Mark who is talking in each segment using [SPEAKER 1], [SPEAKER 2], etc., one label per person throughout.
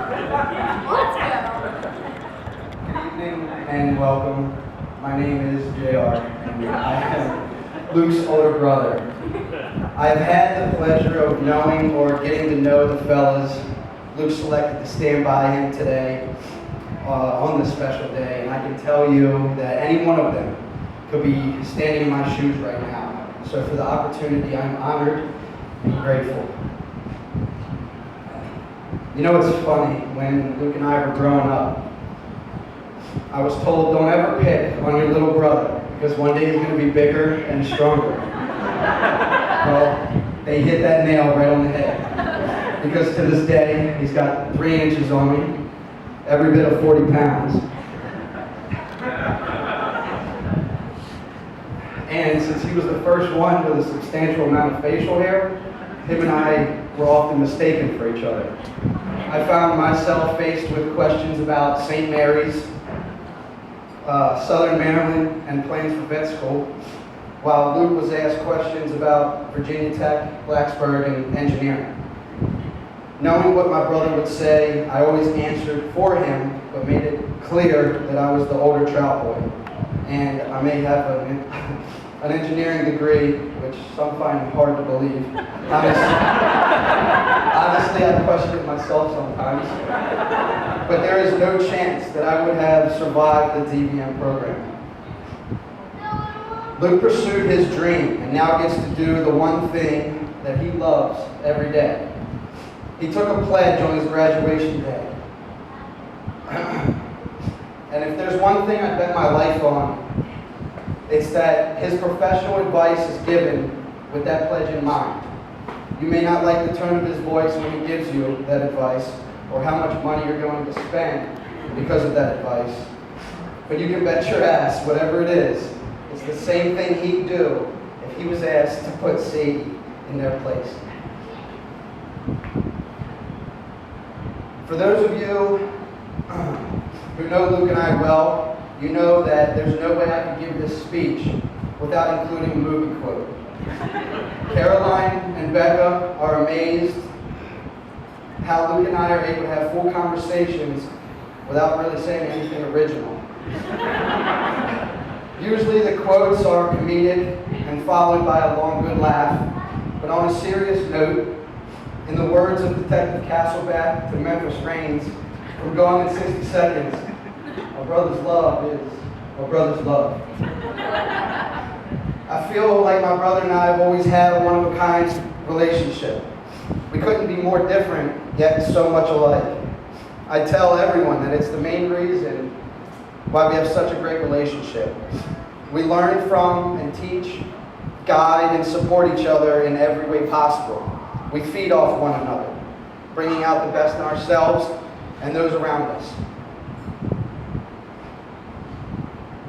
[SPEAKER 1] Good evening and welcome. My name is JR and I am Luke's older brother. I've had the pleasure of knowing or getting to know the fellas Luke selected to stand by him today on this special day, and I can tell you that any one of them could be standing in my shoes right now. So for the opportunity, I'm honored and grateful. You know, it's funny, when Luke and I were growing up, I was told, don't ever pick on your little brother, because one day he's going to be bigger and stronger. Well, they hit that nail right on the head. Because to this day, he's got 3 inches on me, every bit of 40 pounds. And since he was the first one with a substantial amount of facial hair, him and I were often mistaken for each other. I found myself faced with questions about St. Mary's, Southern Maryland, and plans for vet school, while Luke was asked questions about Virginia Tech, Blacksburg, and engineering. Knowing what my brother would say, I always answered for him, but made it clear that I was the older Trout boy. And I may have an engineering degree, which some find hard to believe. Honestly, I question it myself sometimes. But there is no chance that I would have survived the DVM program. Luke pursued his dream and now gets to do the one thing that he loves every day. He took a pledge on his graduation day. And if there's one thing I bet my life on, it's that his professional advice is given with that pledge in mind. You may not like the tone of his voice when he gives you that advice, or how much money you're going to spend because of that advice. But you can bet your ass, whatever it is, it's the same thing he'd do if he was asked to put Sadie in their place. For those of you who know Luke and I well, you know that there's no way I could give this speech without including a movie quote. Caroline and Becca are amazed how Luke and I are able to have full conversations without really saying anything original. Usually the quotes are comedic and followed by a long good laugh, but on a serious note, in the words of Detective Castleback to Memphis Reigns from Gone in 60 Seconds, a brother's love is a brother's love. I feel like my brother and I have always had a one-of-a-kind relationship. We couldn't be more different, yet so much alike. I tell everyone that it's the main reason why we have such a great relationship. We learn from and teach, guide, and support each other in every way possible. We feed off one another, bringing out the best in ourselves and those around us.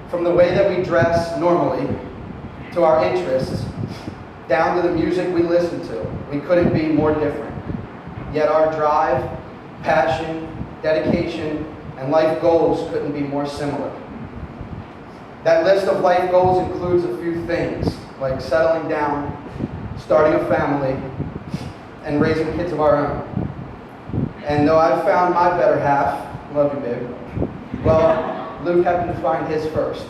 [SPEAKER 1] From the way that we dress normally, to our interests, down to the music we listen to, we couldn't be more different. Yet our drive, passion, dedication, and life goals couldn't be more similar. That list of life goals includes a few things, like settling down, starting a family, and raising kids of our own. And though I've found my better half, love you, babe, well, Luke happened to find his first.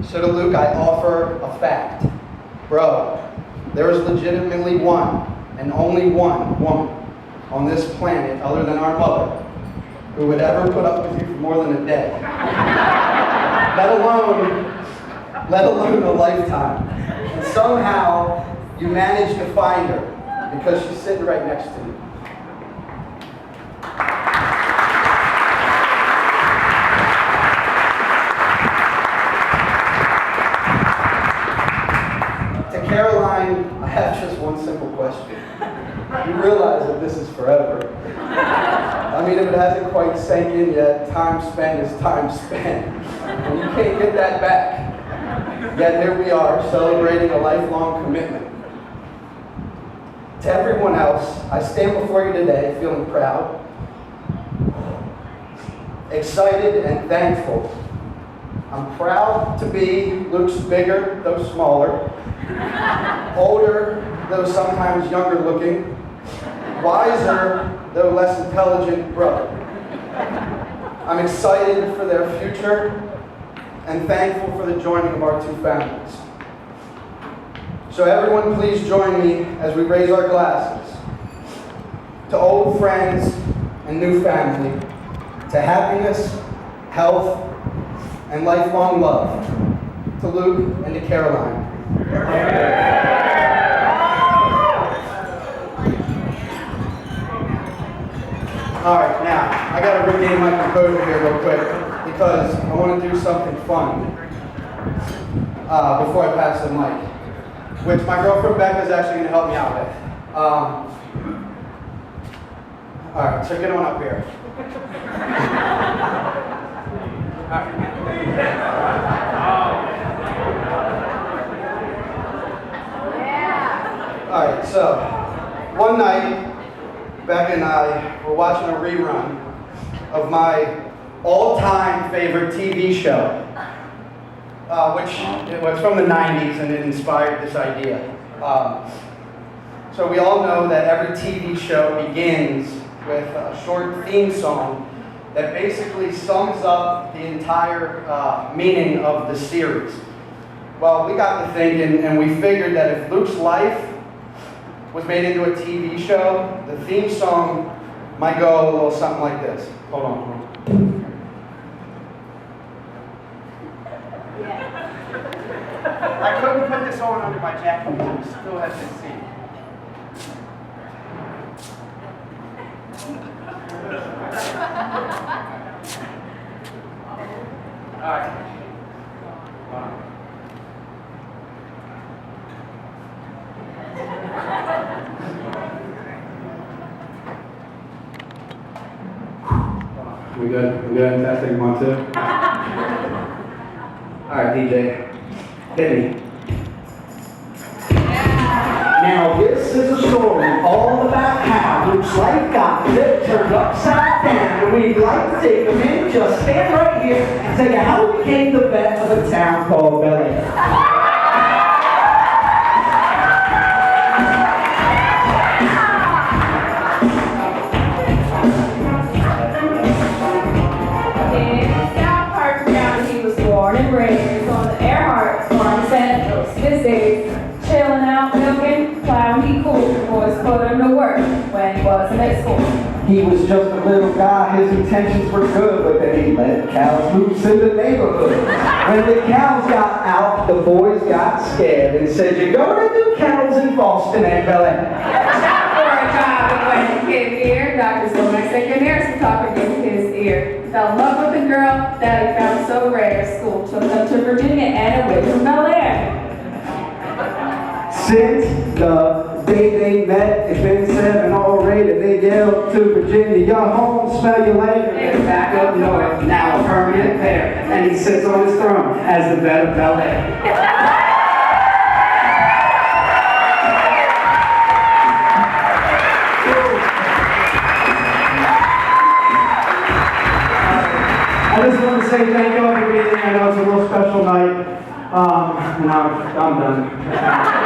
[SPEAKER 1] So to Luke, I offer a fact. Bro, there is legitimately one, and only one woman on this planet, other than our mother, who would ever put up with you for more than a day. let alone a lifetime. And somehow, you managed to find her, because she's sitting right next to you. To Caroline, I have just one simple question. You realize that this is forever. I mean, if it hasn't quite sank in yet, time spent is time spent. And you can't get that back. Yet here we are, celebrating a lifelong commitment. To everyone else, I stand before you today feeling proud, excited, and thankful. I'm proud to be Luke's bigger, though smaller, older, though sometimes younger looking, wiser, though less intelligent, brother. I'm excited for their future and thankful for the joining of our two families. So everyone please join me as we raise our glasses to old friends and new family, to happiness, health, and lifelong love, to Luke and to Caroline. All right, now, I got to regain my composure here real quick because I want to do something fun before I pass the mic, which my girlfriend Becca is actually going to help me out with. All right, so get on up here. All right, so one night, Becca and I were watching a rerun of my all-time favorite TV show, which was from the 90s and it inspired this idea. So we all know that every TV show begins with a short theme song that basically sums up the entire meaning of the series. Well, we got to thinking and we figured that if Luke's life was made into a TV show, the theme song might go a little something like this. Hold on. I couldn't put this on under my jacket, but I still have this seat. All right. We good? We good? Testing 1, 2. All right, DJ, hit me.
[SPEAKER 2] Now this is a story all about how Luke's life got turned upside down, and we'd like to take a minute, just stand right here and tell you how he became the vet of a town called Bel Air. He was just a little guy, his intentions were good, but then he let cows loose in the neighborhood. When the cows got out, the boys got scared and said, "You're going to do cows in Boston and Bel Air."
[SPEAKER 3] For a job, and when he came here, Dr. Silver's second nurse talking in his ear. He fell in love with a girl that he found so rare. School took them to Virginia and away from Bel Air.
[SPEAKER 2] Since the day they met, it's been 7 already. They yelled to Virginia, "Your home, smell you later." They're back up north, now a permanent pair, and he sits on his throne as the vet of Bel Air. I just want to say thank you all for being here. I know it's a real special night, and I'm done.